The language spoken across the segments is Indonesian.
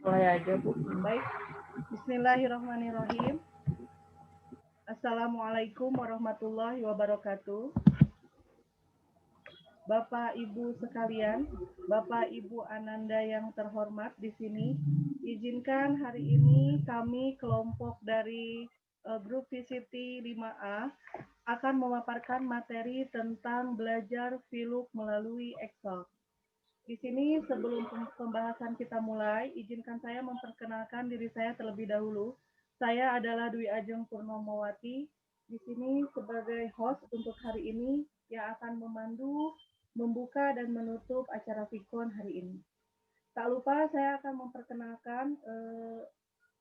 Mulai aja, Bu. Baik, bismillahirrahmanirrahim. Assalamualaikum warahmatullahi wabarakatuh. Bapak Ibu sekalian, Bapak Ibu Ananda yang terhormat di sini, izinkan hari ini kami kelompok dari grup VCT 5A akan memaparkan materi tentang belajar VLOOK melalui Excel. Di sini sebelum pembahasan kita mulai, izinkan saya memperkenalkan diri saya terlebih dahulu. Saya adalah Dwi Ajeng Purnomowati, di sini sebagai host untuk hari ini yang akan memandu, membuka dan menutup acara Vikon hari ini. Tak lupa saya akan memperkenalkan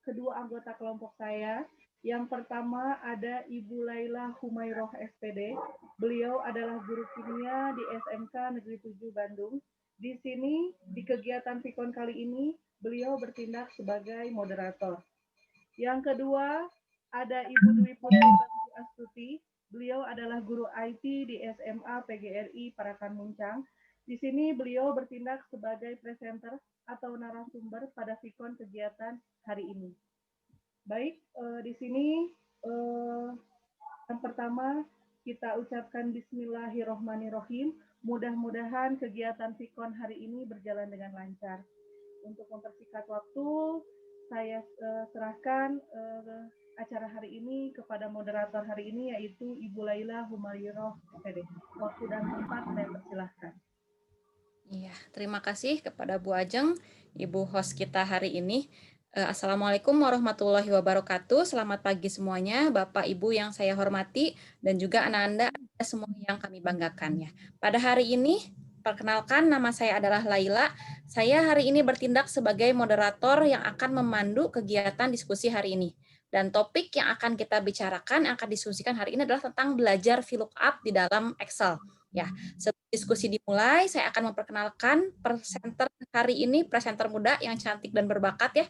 kedua anggota kelompok saya. Yang pertama ada Ibu Laila Humairoh SPD. Beliau adalah guru kimia di SMK Negeri 7 Bandung. Di sini, di kegiatan Vikon kali ini, beliau bertindak sebagai moderator. Yang kedua, ada Ibu Dwi Putri Astuti. Beliau adalah guru IT di SMA PGRI Parakan Muncang. Di sini beliau bertindak sebagai presenter atau narasumber pada Vikon kegiatan hari ini. Baik, di sini yang pertama kita ucapkan Bismillahirrohmanirrohim. Mudah-mudahan kegiatan Vikon hari ini berjalan dengan lancar. Untuk mempersingkat waktu, saya serahkan acara hari ini kepada moderator hari ini yaitu Ibu Laila Humairoh SPD. Waktu dan tempat saya persilahkan. Iya, terima kasih kepada Bu Ajeng, Ibu host kita hari ini. Assalamualaikum warahmatullahi wabarakatuh. Selamat pagi semuanya, Bapak Ibu yang saya hormati, dan juga anak-anak semua yang kami banggakan ya. Pada hari ini, perkenalkan nama saya adalah Laila. Saya hari ini bertindak sebagai moderator yang akan memandu kegiatan diskusi hari ini. Dan topik yang akan kita bicarakan, yang akan diskusikan hari ini adalah tentang belajar VLOOKUP di dalam Excel. Ya, sebelum diskusi dimulai, saya akan memperkenalkan presenter hari ini, presenter muda yang cantik dan berbakat ya.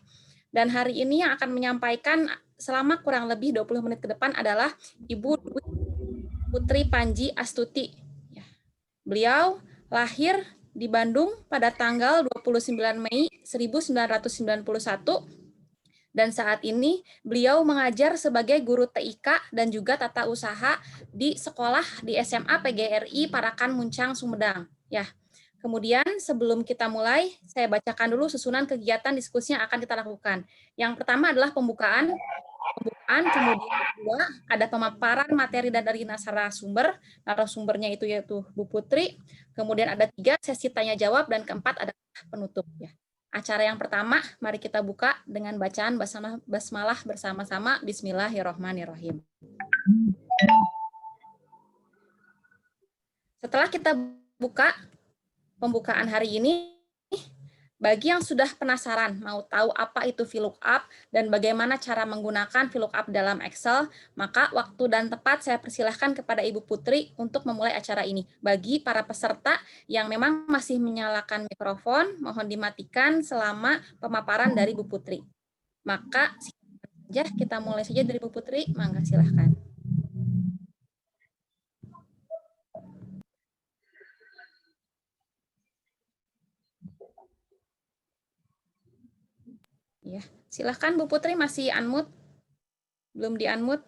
Dan hari ini yang akan menyampaikan selama kurang lebih 20 menit ke depan adalah Ibu Dwi Putri Panji Astuti. Ya. Beliau lahir di Bandung pada tanggal 29 Mei 1991 dan saat ini beliau mengajar sebagai guru TIK dan juga tata usaha di sekolah di SMA PGRI Parakan Muncang Sumedang. Ya. Kemudian sebelum kita mulai, saya bacakan dulu susunan kegiatan diskusi yang akan kita lakukan. Yang pertama adalah pembukaan, kemudian kedua ada pemaparan materi dan dari narasumbernya itu yaitu Bu Putri, kemudian ada 3 sesi tanya jawab, dan keempat adalah penutup. Ya. Acara yang pertama, mari kita buka dengan bacaan basmalah bersama-sama. Bismillahirrahmanirrahim. Setelah kita buka pembukaan hari ini, bagi yang sudah penasaran mau tahu apa itu VLOOKUP dan bagaimana cara menggunakan VLOOKUP dalam Excel, maka waktu dan tepat saya persilahkan kepada Ibu Putri untuk memulai acara ini. Bagi para peserta yang memang masih menyalakan mikrofon, mohon dimatikan selama pemaparan dari Bu Putri. Maka kita mulai saja dari Bu Putri, mangga silahkan. Ya, silahkan Bu Putri, masih unmute? Belum di-unmute?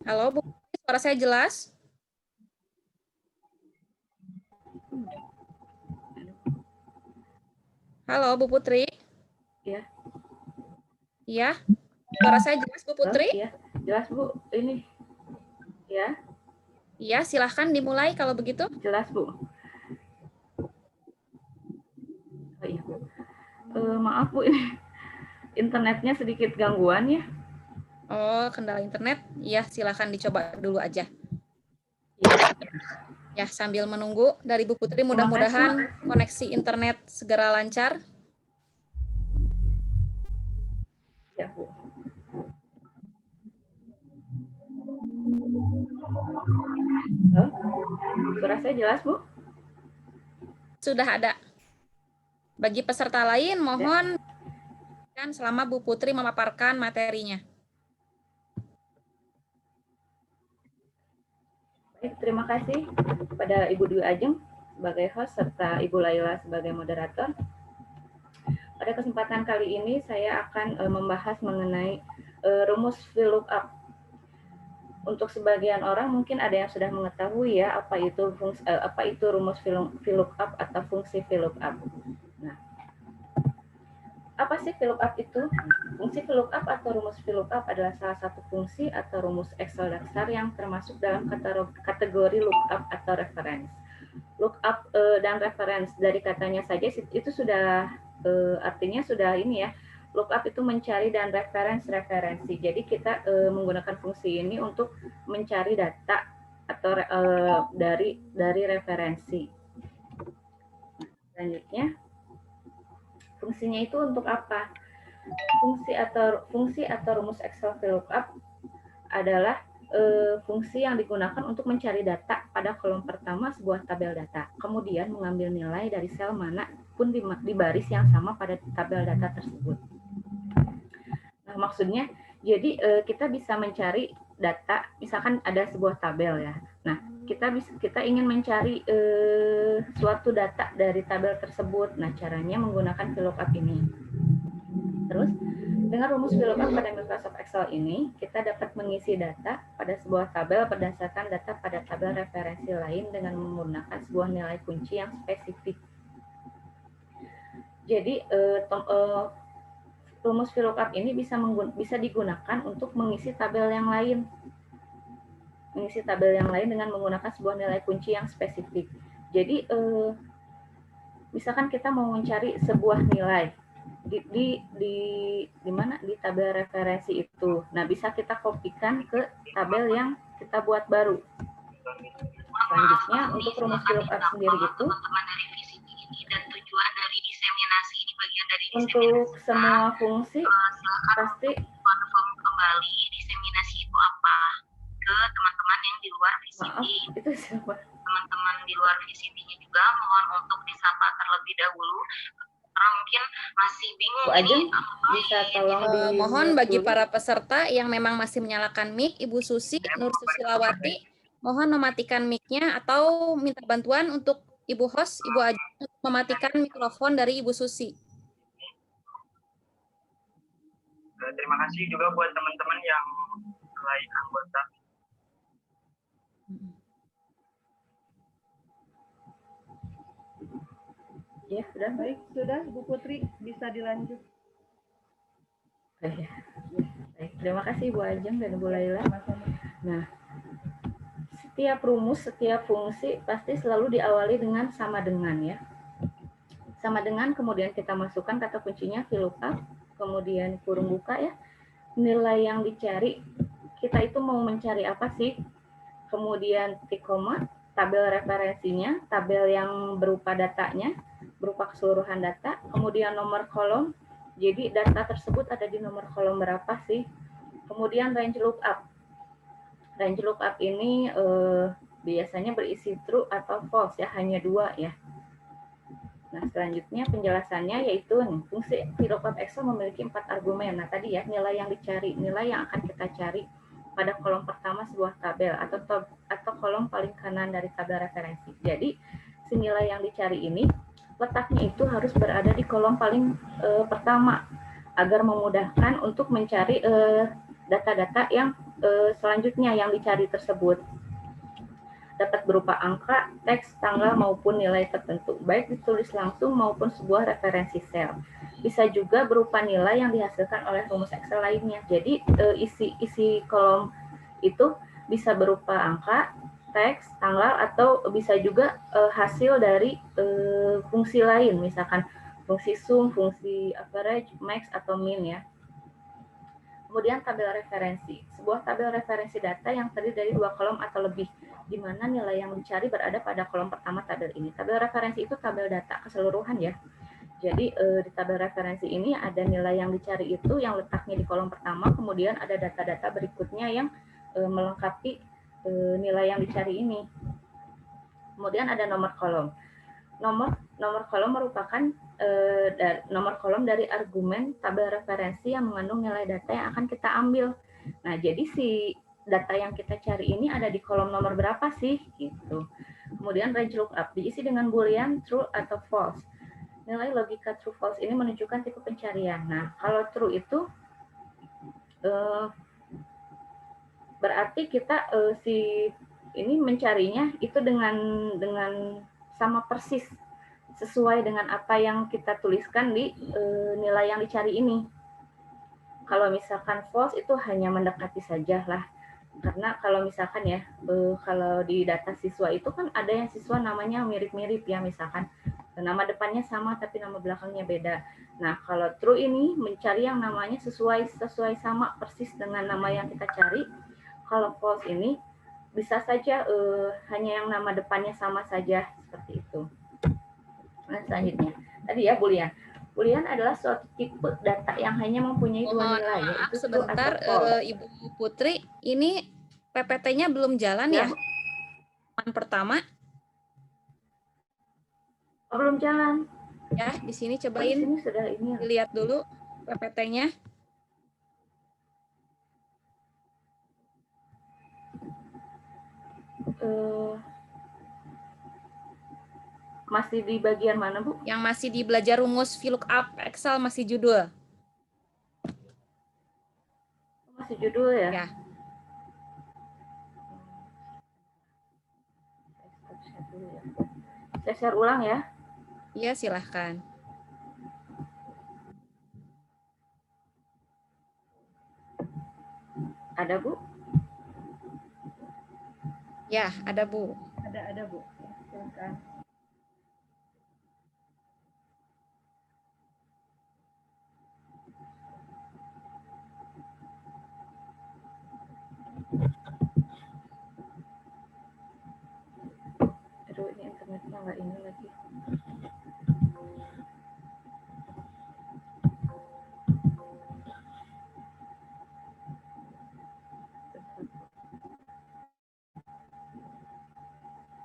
Halo Bu Putri, suara saya jelas? Halo Bu Putri? Iya. Iya. Suara saya jelas Bu Putri? Iya, jelas Bu. Ini. Ya. Iya, silahkan dimulai kalau begitu. Jelas Bu. Oh iya Bu. Maaf Bu, ini internetnya sedikit gangguan ya. Oh, kendala internet. Iya, silahkan dicoba dulu aja. Ya, sambil menunggu dari Bu Putri, mudah-mudahan koneksi internet segera lancar. Ya Bu. Suara saya jelas Bu? Sudah ada. Bagi peserta lain, mohon kan selama Bu Putri memaparkan materinya. Baik, terima kasih kepada Ibu Dwi Ajeng sebagai host serta Ibu Laila sebagai moderator. Pada kesempatan kali ini saya akan membahas mengenai rumus VLOOKUP. Untuk sebagian orang mungkin ada yang sudah mengetahui ya apa itu rumus VLOOKUP atau fungsi VLOOKUP. Nah, apa sih VLOOKUP itu? Fungsi VLOOKUP atau rumus VLOOKUP adalah salah satu fungsi atau rumus Excel dasar yang termasuk dalam kategori lookup atau reference. Lookup dan reference dari katanya saja itu sudah artinya sudah ini ya. Lookup itu mencari dan referensi. Jadi kita menggunakan fungsi ini untuk mencari data atau dari referensi. Selanjutnya, fungsinya itu untuk apa? Fungsi atau rumus Excel VLOOKUP adalah fungsi yang digunakan untuk mencari data pada kolom pertama sebuah tabel data, kemudian mengambil nilai dari sel mana pun di baris yang sama pada tabel data tersebut. Nah, maksudnya, jadi kita bisa mencari data, misalkan ada sebuah tabel ya. Nah, kita ingin mencari suatu data dari tabel tersebut. Nah, caranya menggunakan VLOOKUP ini. Terus, dengan rumus VLOOKUP pada Microsoft Excel ini, kita dapat mengisi data pada sebuah tabel berdasarkan data pada tabel referensi lain dengan menggunakan sebuah nilai kunci yang spesifik. Jadi, rumus VLOOKUP ini bisa digunakan untuk mengisi tabel yang lain. Mengisi tabel yang lain dengan menggunakan sebuah nilai kunci yang spesifik. Jadi, misalkan kita mau mencari sebuah nilai di mana di tabel referensi itu. Nah, bisa kita kopikan ke tabel yang kita buat baru. Selanjutnya untuk rumus VLOOKUP sendiri itu untuk semua fungsi pasti kembali diseminasi itu apa ke teman-teman yang di luar VCT. Itu siapa? Teman-teman di luar VCT-nya juga mohon untuk disapa terlebih dahulu. Orang mungkin masih bingung. Bu Ajeng, bisa tolong mohon bagi para peserta yang memang masih menyalakan mic, Ibu Susi Nur Susilawati, mohon mematikan mic-nya atau minta bantuan untuk Ibu host, Ibu Ajeng, untuk mematikan mikrofon dari Ibu Susi. Terima kasih juga buat teman-teman yang lain anggota. Ya, sudah. Baik, sudah Bu Putri, bisa dilanjut. Ya. Baik, terima kasih Bu Ajeng dan Bu Laila. Nah, setiap rumus, setiap fungsi pasti selalu diawali dengan sama dengan ya. Sama dengan, kemudian kita masukkan kata kuncinya VLOOKUP, kemudian kurung buka ya. Nilai yang dicari, kita itu mau mencari apa sih? Kemudian titik koma, tabel referensinya, tabel yang berupa datanya, berupa keseluruhan data, kemudian nomor kolom. Jadi data tersebut ada di nomor kolom berapa sih? Kemudian range lookup. Range lookup ini biasanya berisi true atau false ya, hanya 2 ya. Nah, selanjutnya penjelasannya yaitu fungsi VLOOKUP Excel memiliki 4 argumen. Nah, tadi ya nilai yang dicari, nilai yang akan kita cari pada kolom pertama sebuah tabel atau kolom paling kanan dari tabel referensi. Jadi, si nilai yang dicari ini letaknya itu harus berada di kolom paling pertama agar memudahkan untuk mencari data-data yang selanjutnya yang dicari tersebut. Dapat berupa angka, teks, tanggal, maupun nilai tertentu, baik ditulis langsung maupun sebuah referensi sel. Bisa juga berupa nilai yang dihasilkan oleh rumus Excel lainnya. Jadi isi kolom itu bisa berupa angka, teks, tanggal, atau bisa juga hasil dari fungsi lain, misalkan fungsi sum, fungsi average, max, atau min ya. Kemudian tabel referensi, sebuah tabel referensi data yang terdiri dari 2 kolom atau lebih, di mana nilai yang dicari berada pada kolom pertama tabel ini. Tabel referensi itu tabel data keseluruhan ya. Jadi di tabel referensi ini ada nilai yang dicari itu yang letaknya di kolom pertama, kemudian ada data-data berikutnya yang melengkapi nilai yang dicari ini. Kemudian ada nomor kolom. Nomor kolom merupakan nomor kolom dari argumen tabel referensi yang mengandung nilai data yang akan kita ambil. Nah, jadi si data yang kita cari ini ada di kolom nomor berapa sih gitu. Kemudian range lookup diisi dengan boolean true atau false. Nilai logika true false ini menunjukkan tipe pencarian. Nah, kalau true itu berarti kita si ini mencarinya itu dengan sama persis sesuai dengan apa yang kita tuliskan di nilai yang dicari ini. Kalau misalkan false itu hanya mendekati saja lah. Karena kalau misalkan ya, kalau di data siswa itu kan ada yang siswa namanya mirip-mirip ya, misalkan nama depannya sama tapi nama belakangnya beda. Nah, kalau true ini mencari yang namanya sesuai sama persis dengan nama yang kita cari. Kalau false ini bisa saja hanya yang nama depannya sama saja, seperti itu. Nah, selanjutnya tadi ya boolean. Boolean adalah suatu tipe data yang hanya mempunyai dua nilai, Maaf, yaitu true sebentar, atau false. Ibu Putri, ini PPT-nya belum jalan ya? Yang pertama, belum jalan. ya di sini Di cobain sini sudah ini. dilihat dulu PPT-nya. Masih di bagian mana, Bu? Yang masih di belajar rumus VLOOKUP Excel masih judul. Masih judul ya? Ya. Saya share ulang ya. Iya, silahkan. Ada, Bu? Ya, ada, Bu. Ada Bu. Silakan. Aduh, ini internetnya nggak ini lagi.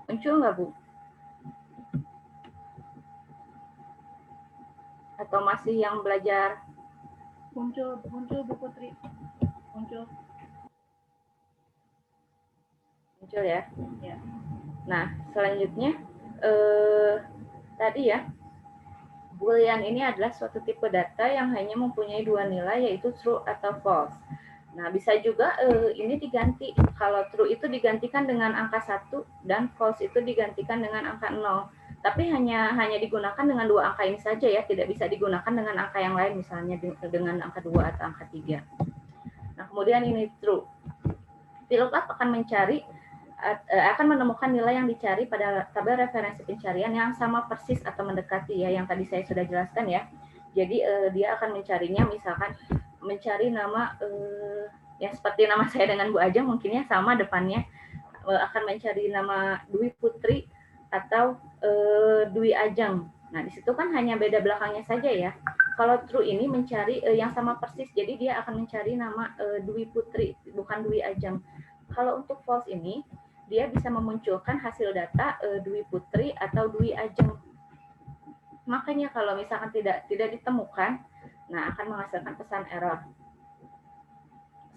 Muncul nggak, Bu? Atau masih yang belajar? Muncul Bu Putri. Muncul ya. Ya. Nah, selanjutnya tadi ya, boolean ini adalah suatu tipe data yang hanya mempunyai dua nilai, yaitu true atau false. Nah, bisa juga ini diganti. Kalau true itu digantikan dengan angka 1 dan false itu digantikan dengan angka 0. Tapi hanya digunakan dengan dua angka ini saja ya, tidak bisa digunakan dengan angka yang lain, misalnya dengan angka 2 atau angka 3. Nah, kemudian ini true. VLOOKUP akan menemukan nilai yang dicari pada tabel referensi pencarian yang sama persis atau mendekati ya, yang tadi saya sudah jelaskan ya. Jadi dia akan mencarinya, misalkan mencari nama ya seperti nama saya dengan Bu Ajeng mungkin ya, sama depannya akan mencari nama Dwi Putri atau Dwi Ajeng. Nah, di situ kan hanya beda belakangnya saja ya. Kalau true ini mencari yang sama persis, jadi dia akan mencari nama Dwi Putri, bukan Dwi Ajeng. Kalau untuk false ini, dia bisa memunculkan hasil data Dwi Putri atau Dwi Ajeng. Makanya kalau misalkan tidak ditemukan, nah akan menghasilkan pesan error.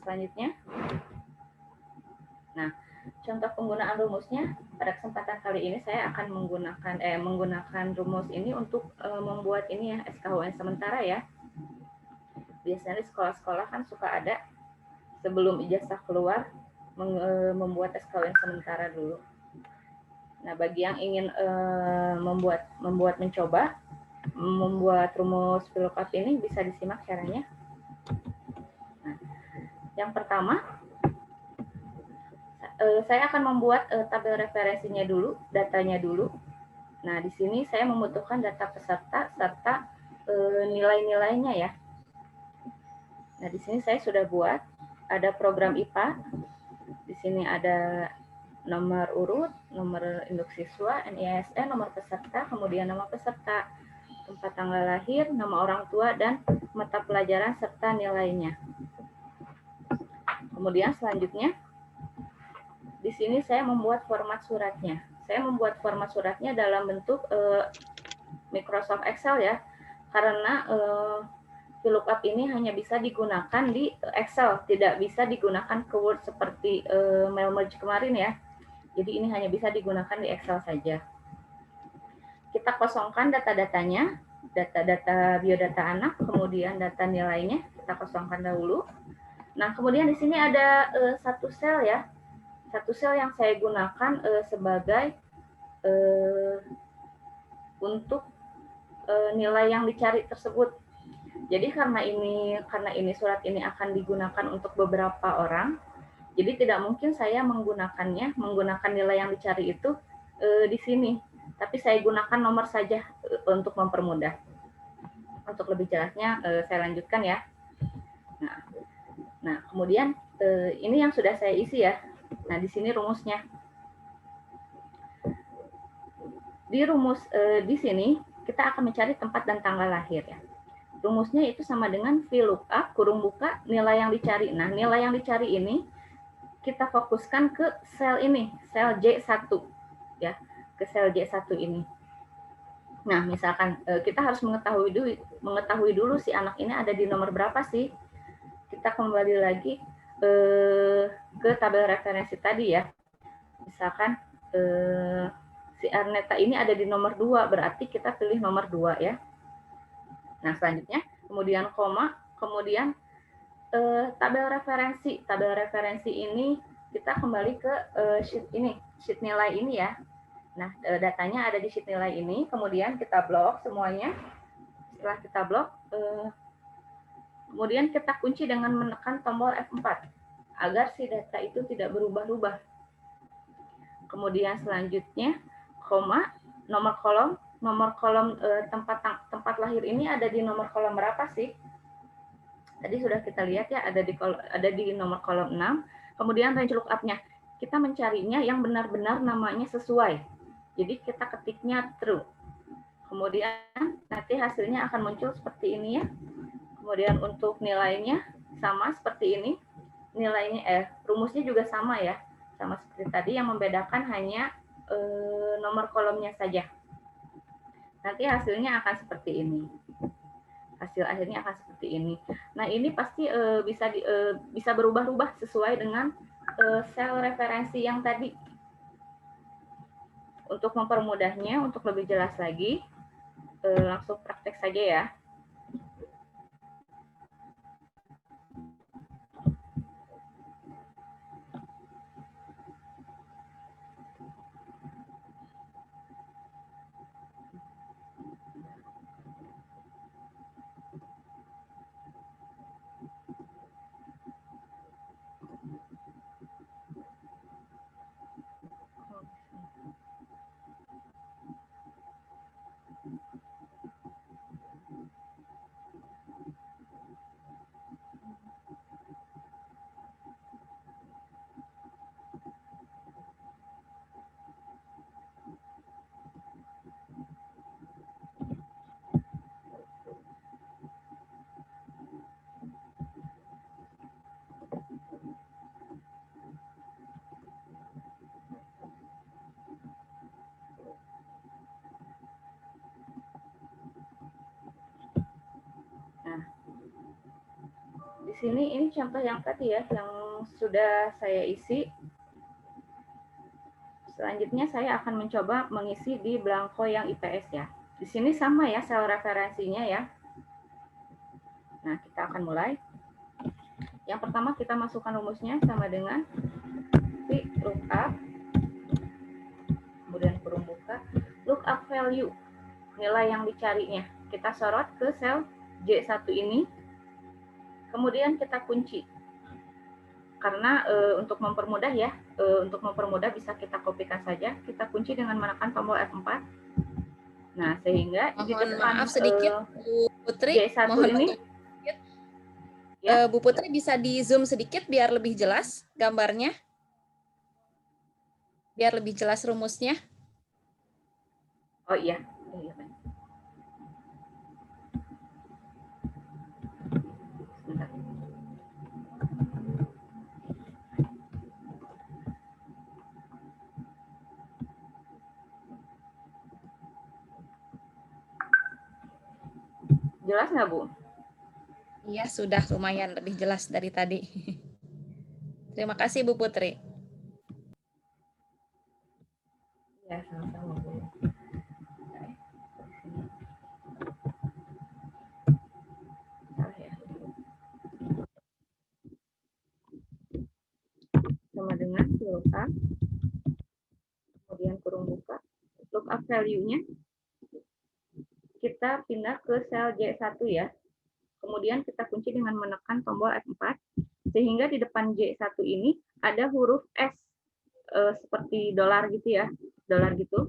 Selanjutnya, nah contoh penggunaan rumusnya pada kesempatan kali ini saya akan menggunakan rumus ini untuk membuat ini ya, SKUN sementara ya. Biasanya di sekolah-sekolah kan suka ada sebelum ijazah keluar membuat SKUN sementara dulu. Nah, bagi yang ingin mencoba membuat rumus VLOOKUP ini bisa disimak caranya. Nah, yang pertama, saya akan membuat tabel referensinya dulu, datanya dulu. Nah, di sini saya membutuhkan data peserta serta nilai-nilainya ya. Nah, di sini saya sudah buat ada program IPA. Di sini ada nomor urut, nomor induk siswa, NISN, nomor peserta, kemudian nama peserta, tempat tanggal lahir, nama orang tua, dan mata pelajaran serta nilainya. Kemudian selanjutnya, di sini saya membuat format suratnya. Saya membuat format suratnya dalam bentuk Microsoft Excel ya, karena VLOOKUP ini hanya bisa digunakan di Excel, tidak bisa digunakan ke Word seperti mail merge kemarin ya. Jadi ini hanya bisa digunakan di Excel saja. Kita kosongkan data-datanya, data-data biodata anak, kemudian data nilainya kita kosongkan dahulu. Nah, kemudian di sini ada satu sel ya, satu sel yang saya gunakan sebagai untuk nilai yang dicari tersebut. Jadi karena ini surat ini akan digunakan untuk beberapa orang, jadi tidak mungkin saya menggunakan nilai yang dicari itu di sini, tapi saya gunakan nomor saja untuk mempermudah. Untuk lebih jelasnya saya lanjutkan ya. Nah kemudian ini yang sudah saya isi ya. Nah di sini rumusnya. Di rumus di sini kita akan mencari tempat dan tanggal lahir ya. Rumusnya itu sama dengan VLOOKUP kurung buka nilai yang dicari. Nah, nilai yang dicari ini kita fokuskan ke sel ini, sel J1 ya, ke sel J1 ini. Nah, misalkan kita harus mengetahui dulu si anak ini ada di nomor berapa sih. Kita kembali lagi ke tabel referensi tadi ya. Misalkan si Arneta ini ada di nomor 2, berarti kita pilih nomor 2 ya. Nah, selanjutnya, kemudian koma, kemudian tabel referensi. Tabel referensi ini kita kembali ke sheet nilai ini ya. Nah, datanya ada di sheet nilai ini, kemudian kita blok semuanya. Setelah kita blok, kemudian kita kunci dengan menekan tombol F4 agar si data itu tidak berubah-ubah. Kemudian selanjutnya, koma, nomor kolom tempat lahir ini ada di nomor kolom berapa sih? Tadi sudah kita lihat ya, ada di nomor kolom 6. Kemudian range lookup-nya, kita mencarinya yang benar-benar namanya sesuai. Jadi kita ketiknya true. Kemudian nanti hasilnya akan muncul seperti ini ya. Kemudian untuk nilainya sama seperti ini. Nilainya rumusnya juga sama ya. Sama seperti tadi, yang membedakan hanya nomor kolomnya saja. Nanti hasilnya akan seperti ini. Hasil akhirnya akan seperti ini. Nah, ini pasti bisa berubah-ubah sesuai dengan sel referensi yang tadi. Untuk mempermudahnya, untuk lebih jelas lagi, langsung praktek saja ya. Nah, di sini ini contoh yang tadi ya, yang sudah saya isi. Selanjutnya saya akan mencoba mengisi di blanko yang IPS ya. Di sini sama ya sel referensinya ya. Nah, kita akan mulai. Yang pertama kita masukkan rumusnya sama dengan VLOOKUP, kemudian kurung buka, lookup value, nilai yang dicarinya. Kita sorot ke sel J1 ini, kemudian kita kunci. Karena untuk mempermudah ya, untuk mempermudah bisa kita kopikan saja, kita kunci dengan menekan tombol F4. Nah, sehingga di Mohon depan maaf sedikit, Bu Putri. J1 Mohon ini, ya. Bu Putri bisa di zoom sedikit biar lebih jelas gambarnya, biar lebih jelas rumusnya. oh iya, sebentar. Jelas nggak, Bu? Iya, sudah lumayan lebih jelas dari tadi. Terima kasih Bu Putri. Ya, sama-sama Bu. Sama dengan huruf A, kemudian kurung buka, lookup value-nya, kita pindah ke sel J1 ya. Kemudian kita kunci dengan menekan tombol F4, sehingga di depan J1 ini ada huruf S, seperti dolar gitu ya, dolar gitu.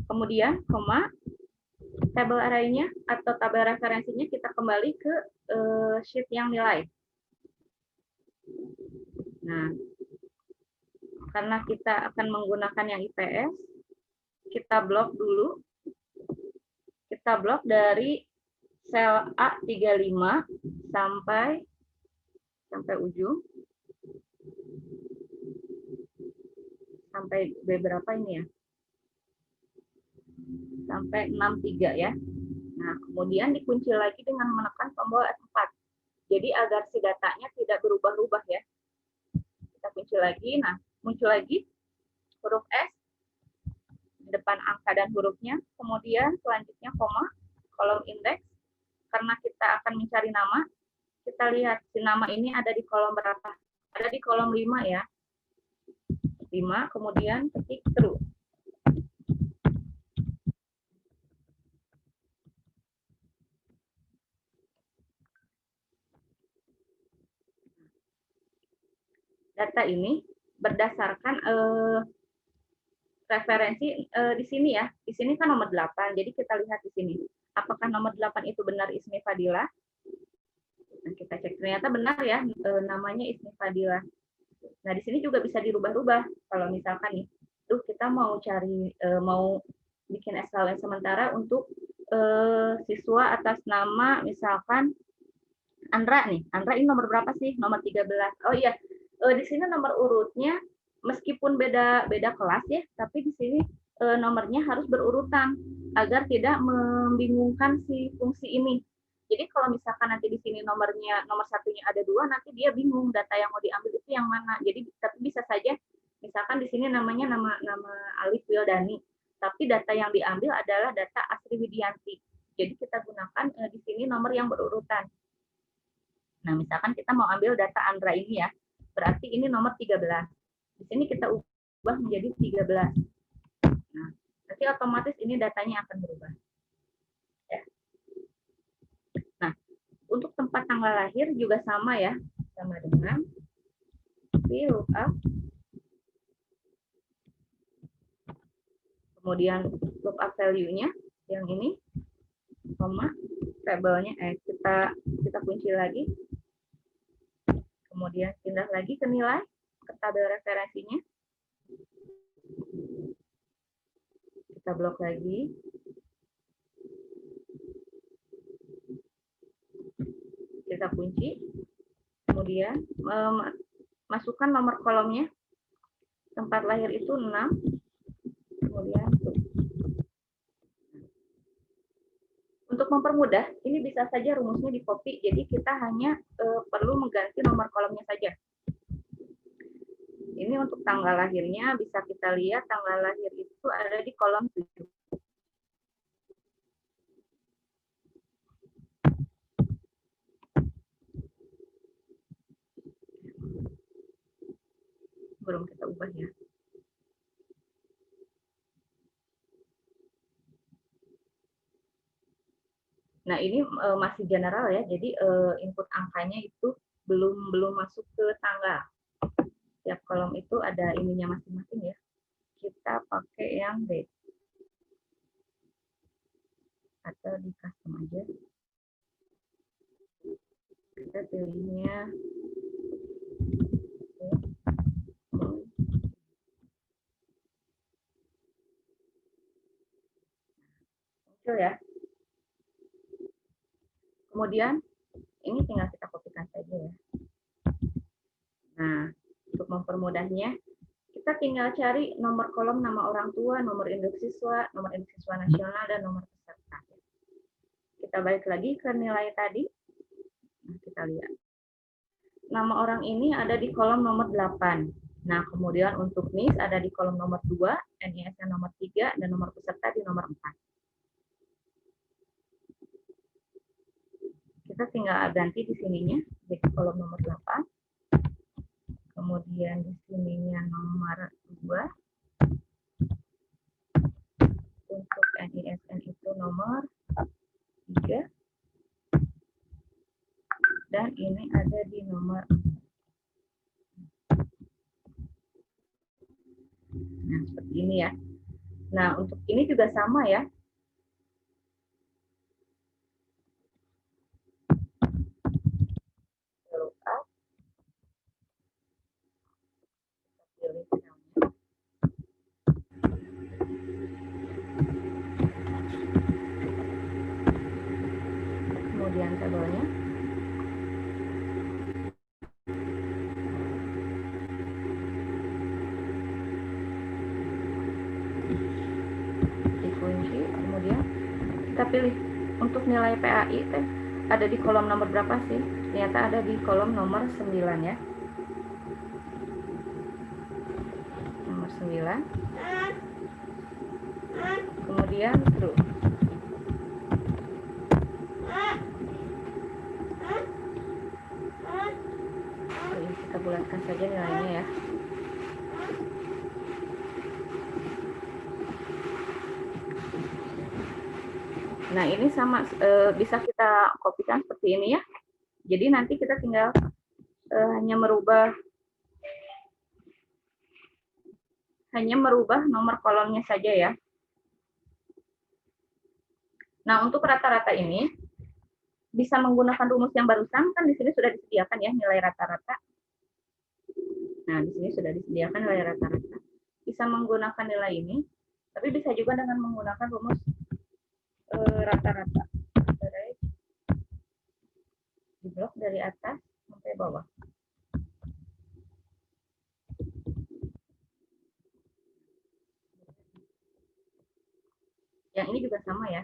Kemudian, koma, tabel array-nya atau tabel referensinya kita kembali ke sheet yang nilai. Nah, karena kita akan menggunakan yang IPS, kita blok dulu. Kita blok dari sel A35 sampai ujung. Sampai B berapa ini ya? Sampai 63 ya. Nah, kemudian dikunci lagi dengan menekan tombol F4. Jadi agar si datanya tidak berubah-ubah ya. Kita kunci lagi. Nah, muncul lagi huruf S di depan angka dan hurufnya. Kemudian selanjutnya koma, kolom indeks. Karena kita akan mencari nama, kita lihat si nama ini ada di kolom berapa? Ada di kolom 5 ya. 5, kemudian ketik true. Data ini berdasarkan referensi di sini ya. Di sini kan nomor 8, jadi kita lihat di sini. Apakah nomor 8 itu benar Ismi Fadila? Nah, kita cek, ternyata benar ya, namanya Ismi Fadila. Nah, di sini juga bisa dirubah-rubah. Kalau misalkan nih, kita mau cari, mau bikin SKUL sementara untuk siswa atas nama misalkan Andra nih. Andra ini nomor berapa sih? Nomor 13. Oh iya, di sini nomor urutnya meskipun beda kelas ya, tapi di sini nomornya harus berurutan agar tidak membingungkan si fungsi ini. Jadi kalau misalkan nanti di sini nomor satunya ada 2, nanti dia bingung data yang mau diambil itu yang mana. Jadi tapi bisa saja misalkan di sini namanya nama Alif Wildani, tapi data yang diambil adalah data Asri Widianti. Jadi kita gunakan di sini nomor yang berurutan. Nah, misalkan kita mau ambil data Andra ini ya, berarti ini nomor 13. Di sini kita ubah menjadi 13. Nah, nanti otomatis ini datanya akan berubah. Ya. Nah, untuk tempat tanggal lahir juga sama ya, sama dengan lookup. Kemudian lookup value-nya yang ini, koma, tabelnya kita kunci lagi. Kemudian pindah lagi ke nilai, ke tabel referensinya. Kita blok lagi. Kita kunci. Kemudian masukkan nomor kolomnya. Tempat lahir itu 6. Kemudian untuk mempermudah, ini bisa saja rumusnya di copy. Jadi kita hanya perlu mengganti nomor kolomnya saja. Ini untuk tanggal lahirnya bisa kita lihat tanggal lahir itu ada di kolom 7. Belum kita ubah ya. Nah, ini masih general ya. Jadi input angkanya itu belum masuk ke tanggal. Tiap kolom itu ada ininya masing-masing ya. Kita pakai yang date. Atau di custom aja. Kita pilihnya muncul ya. Kemudian ini tinggal kita kopikan saja ya. Nah, untuk mempermudahnya, kita tinggal cari nomor kolom nama orang tua, nomor induk siswa nasional, dan nomor peserta. Kita balik lagi ke nilai tadi. Nah, kita lihat. Nama orang ini ada di kolom nomor 8. Nah, kemudian untuk NIS ada di kolom nomor 2, NISN nomor 3, dan nomor peserta di nomor 4. Kita tinggal ganti di sininya, jadi kolom nomor 8. Kemudian di sininya nomor 2. Untuk NISN itu nomor 3. Dan ini ada di nomor 4. Nah, seperti ini ya. Nah, untuk ini juga sama ya. Lookup. Pilih selnya. Kemudian tabelnya. Dikunci, kemudian kita pilih untuk nilai PAI teh ada di kolom nomor berapa sih? Ternyata ada di kolom nomor 9 ya. Nomor 9. Kemudian true. Oke, kita bulatkan saja nilainya ya. Nah, ini sama bisa kita kopikan seperti ini ya. Jadi nanti kita tinggal hanya merubah nomor kolomnya saja ya. Nah, untuk rata-rata ini bisa menggunakan rumus yang barusan, kan di sini sudah disediakan ya nilai rata-rata. Nah, di sini sudah disediakan nilai rata-rata. Bisa menggunakan nilai ini, tapi bisa juga dengan menggunakan rumus rata-rata. Di blok dari atas sampai bawah. Yang ini juga sama ya.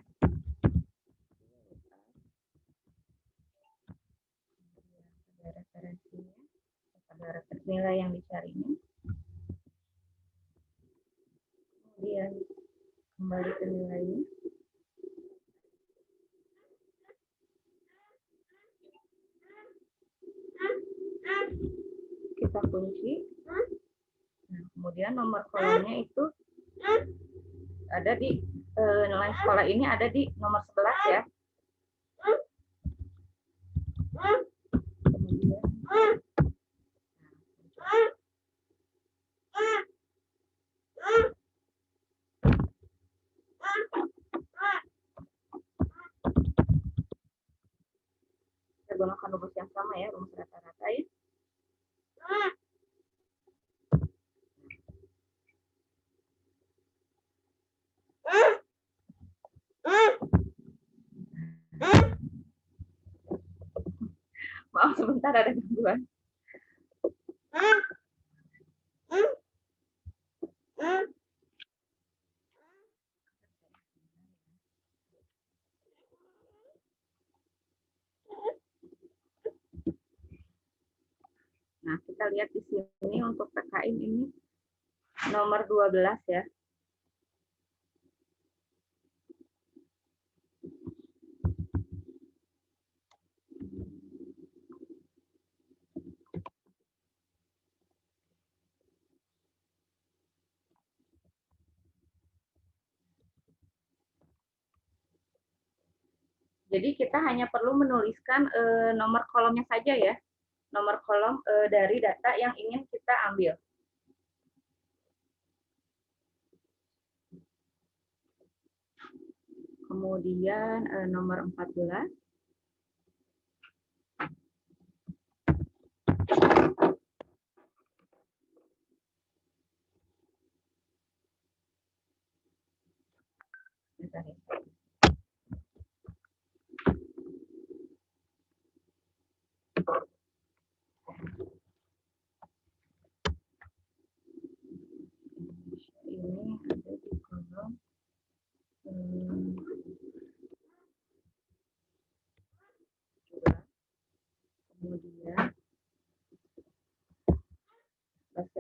Ada referensinya, ada nilai yang dicarinya. Kemudian kembali ke nilainya. Kita kunci. Nah, kemudian nomor kolomnya itu ada di nilai sekolah ini ada di nomor 11 ya. Kemudian kita gunakan rumus yang sama ya, rumus rata-rata ya. Maaf sebentar ada gangguan. Nah, kita lihat di sini untuk PKM ini nomor 12 ya. Jadi kita hanya perlu menuliskan nomor kolomnya saja ya. Nomor kolom dari data yang ingin kita ambil. Kemudian nomor 14. Bentar ya. Ini ada di kolom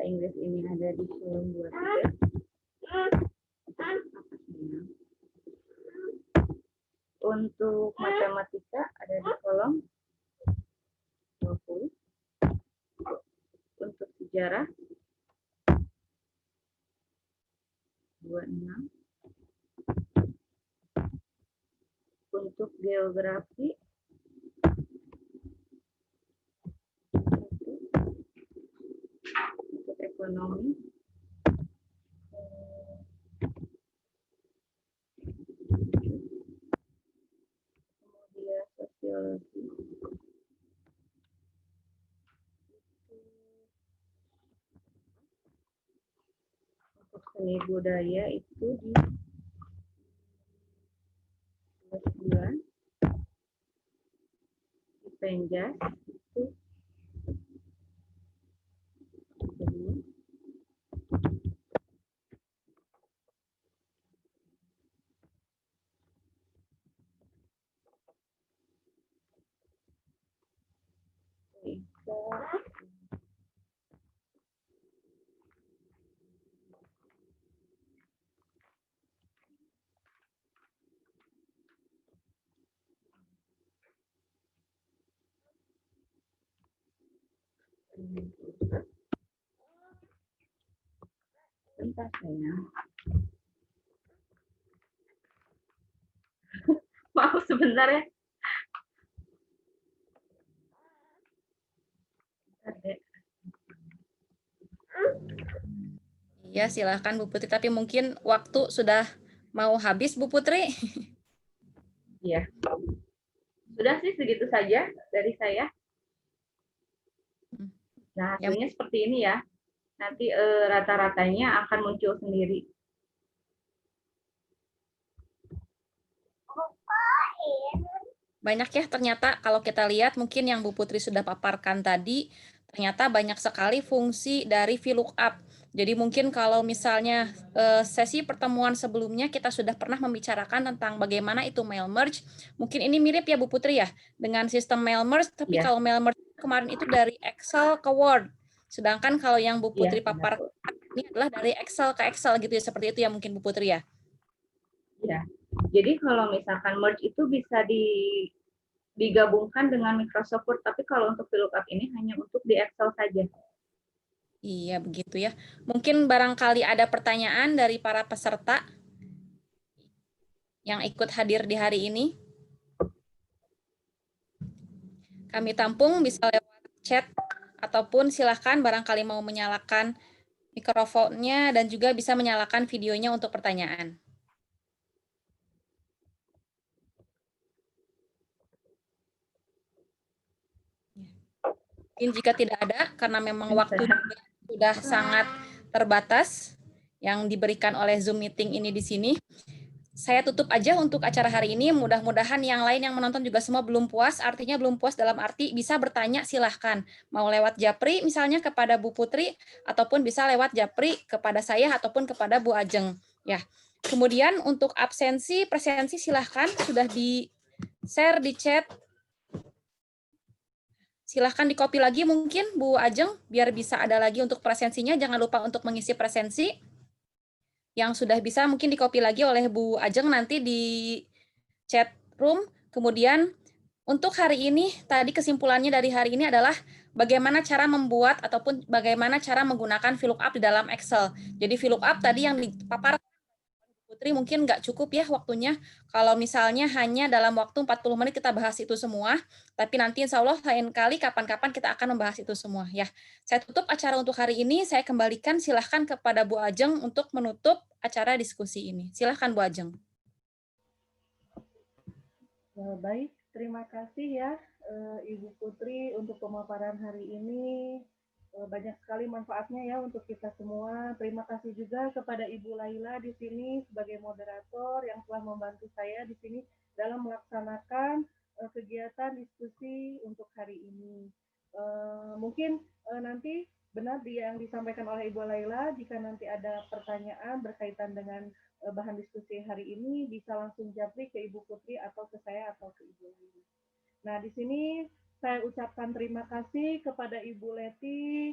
Inggris ini ada di kolom 23. Untuk matematika ada di kolom 20. Untuk sejarah 26. Untuk geografi 1. Untuk ekonomi 7. Kemudian sosiologi untuk seni budaya itu di 29. Di Penjas itu 2. Bentar sayang. Maaf sebentar ya. Bentar, Dek. Iya, silahkan Bu Putri, tapi mungkin waktu sudah mau habis Bu Putri. Iya. Sudah sih segitu saja dari saya. Nah, hasilnya seperti ini ya. Nanti rata-ratanya akan muncul sendiri. Banyak ya ternyata kalau kita lihat mungkin yang Bu Putri sudah paparkan tadi, ternyata banyak sekali fungsi dari VLOOKUP. Jadi mungkin kalau misalnya sesi pertemuan sebelumnya kita sudah pernah membicarakan tentang bagaimana itu mail merge, mungkin ini mirip ya Bu Putri ya, dengan sistem mail merge, tapi Iya. kalau mail merge kemarin itu dari Excel ke Word. Sedangkan kalau yang Bu Putri Iya, paparkan ini adalah dari Excel ke Excel gitu ya, seperti itu ya mungkin Bu Putri ya. Iya. Jadi kalau misalkan merge itu bisa digabungkan dengan Microsoft Word, tapi kalau untuk VLOOKUP ini hanya untuk di Excel saja. Iya, begitu ya. Mungkin barangkali ada pertanyaan dari para peserta yang ikut hadir di hari ini. Kami tampung bisa lewat chat ataupun silahkan barangkali mau menyalakan mikrofonnya dan juga bisa menyalakan videonya untuk pertanyaan. Mungkin jika tidak ada, karena memang waktu sudah sangat terbatas yang diberikan oleh Zoom meeting ini di sini, saya tutup aja untuk acara hari ini. Mudah-mudahan yang lain yang menonton juga semua belum puas. Artinya belum puas dalam arti bisa bertanya silahkan. Mau lewat Japri misalnya kepada Bu Putri, ataupun bisa lewat Japri kepada saya ataupun kepada Bu Ajeng. Ya. Kemudian untuk absensi, presensi silahkan sudah di-share di chat. Silahkan di-copy lagi mungkin Bu Ajeng, biar bisa ada lagi untuk presensinya. Jangan lupa untuk mengisi presensi. Yang sudah bisa mungkin di-copy lagi oleh Bu Ajeng nanti di chat room. Kemudian untuk hari ini, tadi kesimpulannya dari hari ini adalah bagaimana cara membuat ataupun bagaimana cara menggunakan VLOOKUP di dalam Excel. Jadi VLOOKUP tadi yang dipaparkan Putri mungkin nggak cukup ya waktunya. Kalau misalnya hanya dalam waktu 40 menit kita bahas itu semua, tapi nanti insya Allah lain kali kapan-kapan kita akan membahas itu semua ya. Saya tutup acara untuk hari ini, saya kembalikan silahkan kepada Bu Ajeng untuk menutup acara diskusi ini. Silahkan Bu Ajeng. Baik, terima kasih ya Ibu Putri untuk pemaparan hari ini. Banyak sekali manfaatnya ya untuk kita semua. Terima kasih juga kepada Ibu Laila di sini sebagai moderator yang telah membantu saya di sini dalam melaksanakan kegiatan diskusi untuk hari ini. Mungkin nanti benar yang disampaikan oleh Ibu Laila, jika nanti ada pertanyaan berkaitan dengan bahan diskusi hari ini bisa langsung japri ke Ibu Putri atau ke saya atau ke Ibu Laila. Nah, di sini saya ucapkan terima kasih kepada Ibu Leti